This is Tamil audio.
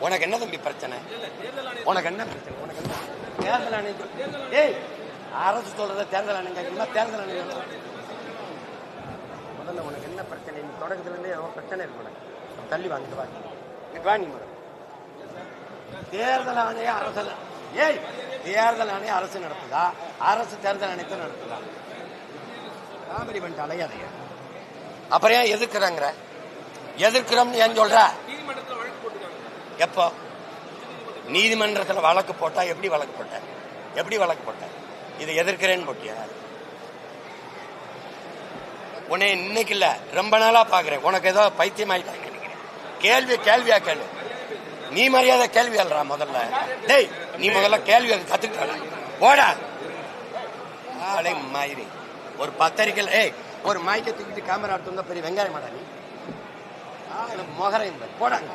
உனக்கு என்ன தம்பி பிரச்சனை? உனக்கு என்ன பிரச்சனை? உனக்கு என்ன தேர்தல் ஆணையம்? ஏய், அரசு சொல்றத தேர்தல் ஆணையம் கேட்குமா? தேர்தல் ஆணையம் முதல்ல உனக்கு என்ன பிரச்சனை? நீ தொடக்கத்துல இருந்தே ஏதோ பிரச்சனை இருக்கு. உனக்கு தள்ளி வாங்கிட்டு வா. நீ தேர்தல் ஆணையம் அரசு, ஏய் தேர்தல் ஆணையம் அரசு நடத்துதா? அரசு தேர்தல் ஆணையத்தை நடத்துதா? காமெடி பண்ணிட்டு அலையாதைய. அப்புறம் ஏன் எதிர்க்கிறாங்க? எதிர்க்கிறோம்னு ஏன் சொல்ற? எப்போ நீதிமன்றத்தில் வழக்கு போட்டா? எப்படி வழக்கு போட்ட? எப்படி வழக்கு போட்ட? இதை எதிர்க்கிறேன்னு போட்டியா? உன்னை இன்னைக்கு இல்ல, ரொம்ப நாளா பாக்குறேன். உனக்கு ஏதோ பைத்தியம் ஆயிட்டாங்க நினைக்கிறேன். கேள்வியா கேள்வி. நீ மரியாதை கேள்வி அல்றா முதல்ல. டேய், நீ முதல்ல கேள்வி கத்துக்கிட்ட போடா. ஆளை மயிரி ஒரு பத்திரிக்கை. ஏய், ஒரு மைக்கை தூக்கிட்டு கேமரா எடுத்து பெரிய வெங்காயம் மாடா நீ. முகரை போடாங்க.